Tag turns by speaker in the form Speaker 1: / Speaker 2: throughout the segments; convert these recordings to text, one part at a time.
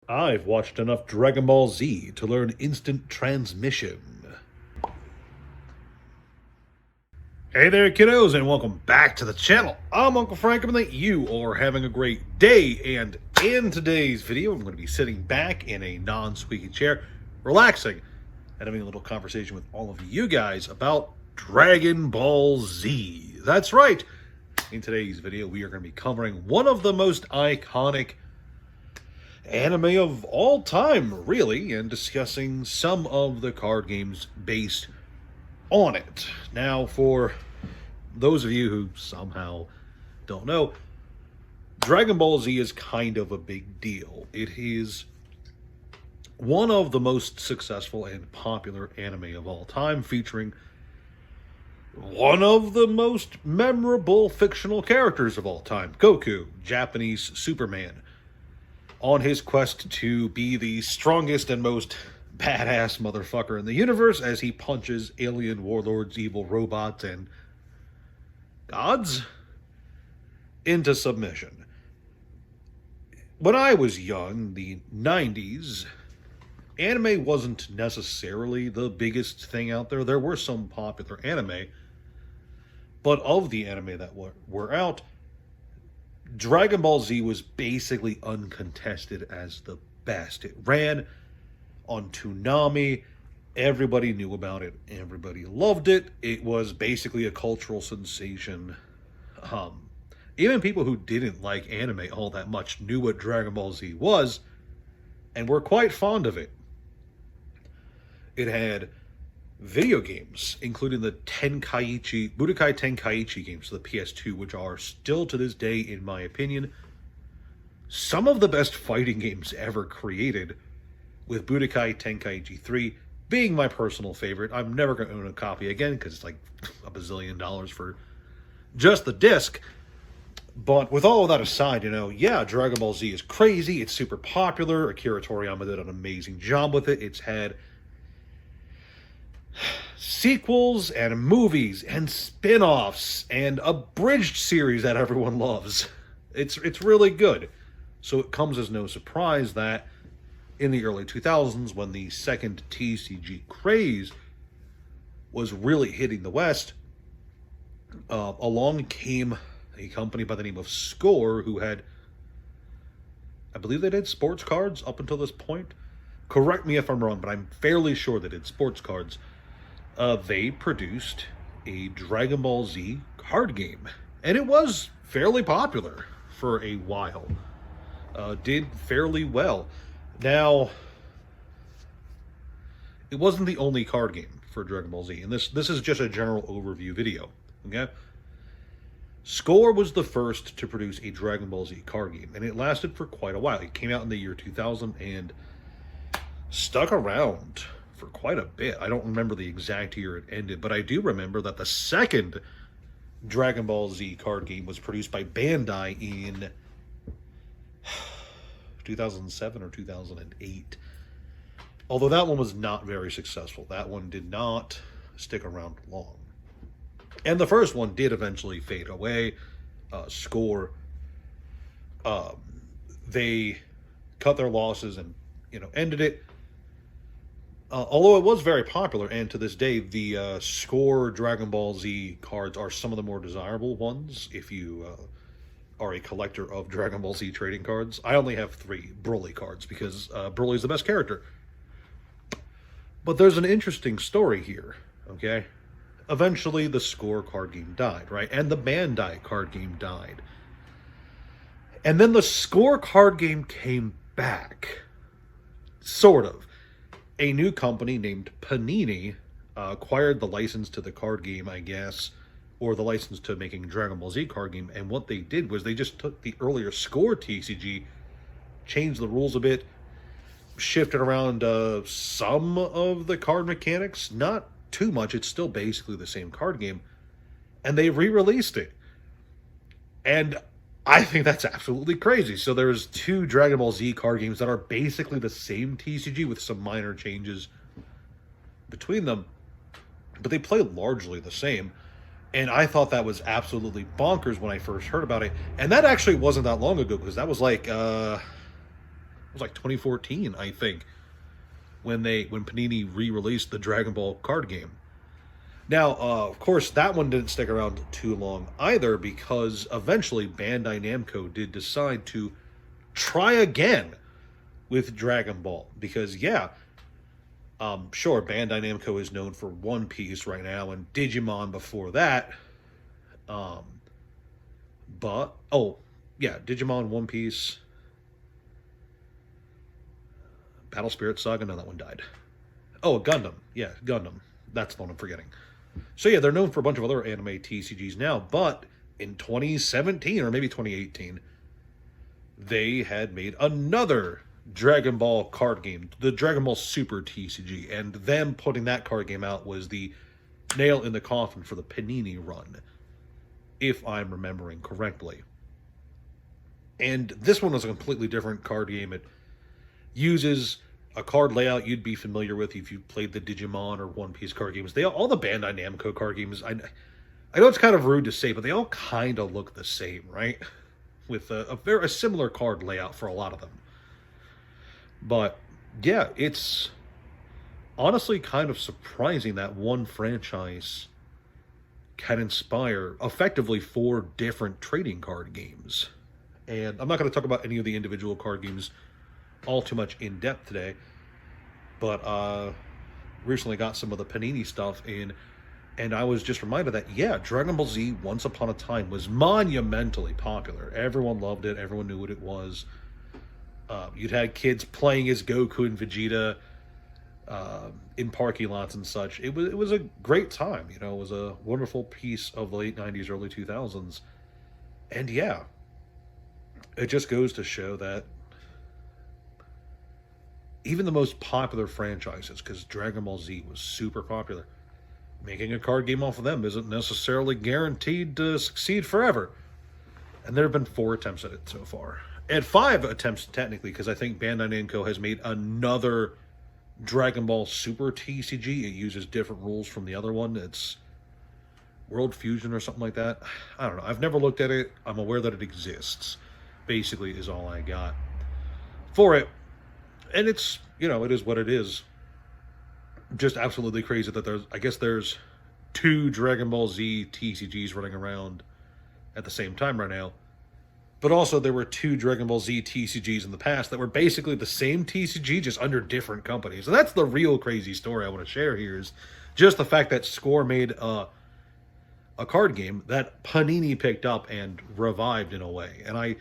Speaker 1: I've watched enough Dragon Ball Z to learn instant transmission. Hey there, kiddos, and welcome back to the channel. I'm Uncle Frank, and that you are having a great day. And in today's video, I'm going to be sitting back in a non-squeaky chair, relaxing, and having a little conversation with all of you guys about Dragon Ball Z. That's right. In today's video, we are going to be covering one of the most iconic anime of all time, really, and discussing some of the card games based on it. Now, for those of you who somehow don't know, Dragon Ball Z is kind of a big deal. It is one of the most successful and popular anime of all time, featuring one of the most memorable fictional characters of all time, Goku, Japanese Superman, on his quest to be the strongest and most badass motherfucker in the universe as he punches alien warlords, evil robots, and gods into submission. When I was young, the 90s, anime wasn't necessarily the biggest thing out there. There were some popular anime, but of the anime that were out, Dragon Ball Z was basically uncontested as the best. It ran on Toonami. Everybody knew about it. Everybody loved it. It was basically a cultural sensation. Even people who didn't like anime all that much knew what Dragon Ball Z was and were quite fond of it. It had video games, including the Budokai Tenkaichi games for the PS2, which are still to this day, in my opinion, some of the best fighting games ever created, with Budokai Tenkaichi 3 being my personal favorite. I'm never going to own a copy again because it's like a bazillion dollars for just the disc. But with all of that aside, yeah, Dragon Ball Z is crazy. It's super popular. Akira Toriyama did an amazing job with it. It's had sequels and movies and spin-offs and a bridged series that everyone loves. It's really good. So it comes as no surprise that in the early 2000s, when the second TCG craze was really hitting the West, along came a company by the name of Score, who had, I believe they did sports cards up until this point. Correct me if I'm wrong, but I'm fairly sure they did sports cards. They produced a Dragon Ball Z card game, and it was fairly popular for a while. Did fairly well. Now, it wasn't the only card game for Dragon Ball Z, and this is just a general overview video, okay? Score was the first to produce a Dragon Ball Z card game, and it lasted for quite a while. It came out in the year 2000 and stuck around for quite a bit. I don't remember the exact year it ended, but I do remember that the second Dragon Ball Z card game was produced by Bandai in 2007 or 2008. Although that one was not very successful. That one did not stick around long. And the first one did eventually fade away. Score, they cut their losses and, ended it. Although it was very popular, and to this day, the Score Dragon Ball Z cards are some of the more desirable ones if you are a collector of Dragon Ball Z trading cards. I only have 3 Broly cards because Broly's the best character. But there's an interesting story here, okay? Eventually, the Score card game died, right? And the Bandai card game died. And then the Score card game came back. Sort of. A new company named Panini acquired the license to the card game, I guess, or the license to making Dragon Ball Z card game, and what they did was they just took the earlier Score TCG, changed the rules a bit, shifted around some of the card mechanics, not too much, it's still basically the same card game, and they re-released it. And I think that's absolutely crazy. So there's 2 Dragon Ball Z card games that are basically the same TCG with some minor changes between them, but they play largely the same. And I thought that was absolutely bonkers when I first heard about it. And that actually wasn't that long ago, because that was like was like 2014, I think, when Panini re-released the Dragon Ball card game. Now, of course, that one didn't stick around too long either, because eventually Bandai Namco did decide to try again with Dragon Ball. Because, yeah, sure, Bandai Namco is known for One Piece right now and Digimon before that. But, oh, yeah, Digimon, One Piece, Battle Spirit Saga, no, that one died. Oh, Gundam. Yeah, Gundam. That's the one I'm forgetting. So yeah, they're known for a bunch of other anime TCGs now, but in 2017 or maybe 2018, they had made another Dragon Ball card game, the Dragon Ball Super TCG, and them putting that card game out was the nail in the coffin for the Panini run, if I'm remembering correctly. And this one was a completely different card game. It uses a card layout you'd be familiar with if you played the Digimon or One Piece card games. All the Bandai Namco card games, I know it's kind of rude to say, but they all kind of look the same, right? With a similar card layout for a lot of them. But yeah, it's honestly kind of surprising that one franchise can inspire effectively 4 different trading card games. And I'm not going to talk about any of the individual card games all too much in depth today, but recently got some of the Panini stuff in, and I was just reminded that, yeah, Dragon Ball Z once upon a time was monumentally popular. Everyone loved it. Everyone knew what it was. You'd had kids playing as Goku and Vegeta in parking lots and such. It was a great time. You know, it was a wonderful piece of the late 90s, early 2000s. And yeah, it just goes to show that even the most popular franchises, because Dragon Ball Z was super popular, making a card game off of them isn't necessarily guaranteed to succeed forever. And there have been 4 attempts at it so far. And 5 attempts, technically, because I think Bandai Namco has made another Dragon Ball Super TCG. It uses different rules from the other one. It's World Fusion or something like that. I don't know. I've never looked at it. I'm aware that it exists, basically, is all I got for it. And it's, you know, it is what it is. Just absolutely crazy that there's 2 Dragon Ball Z TCGs running around at the same time right now. But also there were 2 Dragon Ball Z TCGs in the past that were basically the same TCG, just under different companies. And that's the real crazy story I want to share here, is just the fact that Score made a card game that Panini picked up and revived in a way. And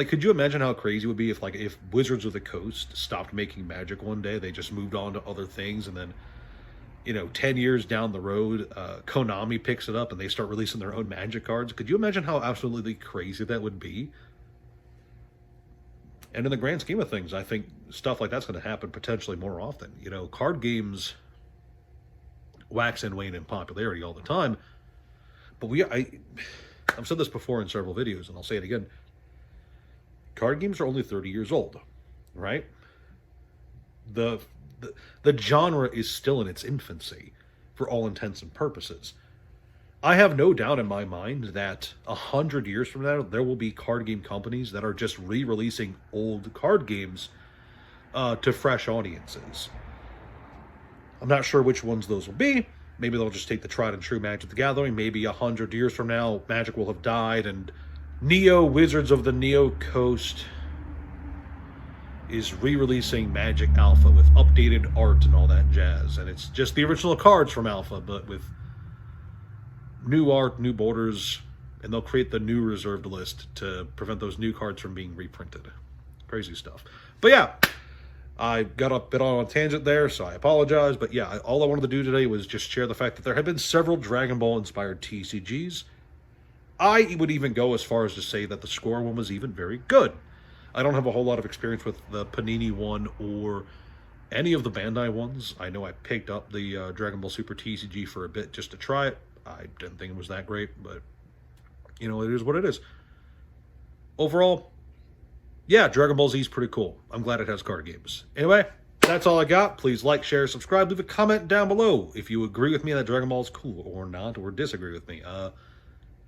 Speaker 1: could you imagine how crazy it would be if Wizards of the Coast stopped making Magic one day? They just moved on to other things, and then, 10 years down the road, Konami picks it up and they start releasing their own Magic cards. Could you imagine how absolutely crazy that would be? And in the grand scheme of things, I think stuff like that's going to happen potentially more often. Card games wax and wane in popularity all the time. But I've said this before in several videos, and I'll say it again. Card games are only 30 years old, right? The genre is still in its infancy for all intents and purposes. I have no doubt in my mind that 100 years from now, there will be card game companies that are just re-releasing old card games to fresh audiences. I'm not sure which ones those will be. Maybe they'll just take the tried and true Magic the Gathering. Maybe 100 years from now, Magic will have died and Wizards of the Neo Coast is re-releasing Magic Alpha with updated art and all that jazz. And it's just the original cards from Alpha, but with new art, new borders, and they'll create the new reserved list to prevent those new cards from being reprinted. Crazy stuff. But yeah, I got a bit on a tangent there, so I apologize. But yeah, all I wanted to do today was just share the fact that there have been several Dragon Ball inspired TCGs. I would even go as far as to say that the Score one was even very good. I don't have a whole lot of experience with the Panini one or any of the Bandai ones. I know I picked up the Dragon Ball Super TCG for a bit just to try it. I didn't think it was that great, but, it is what it is. Overall, yeah, Dragon Ball Z is pretty cool. I'm glad it has card games. Anyway, that's all I got. Please like, share, subscribe, leave a comment down below if you agree with me that Dragon Ball is cool or not, or disagree with me. I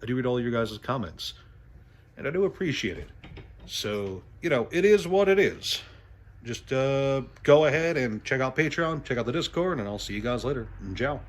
Speaker 1: do read all of your guys' comments, and I do appreciate it. So, it is what it is. just go ahead and check out Patreon, check out the Discord, and I'll see you guys later. Ciao.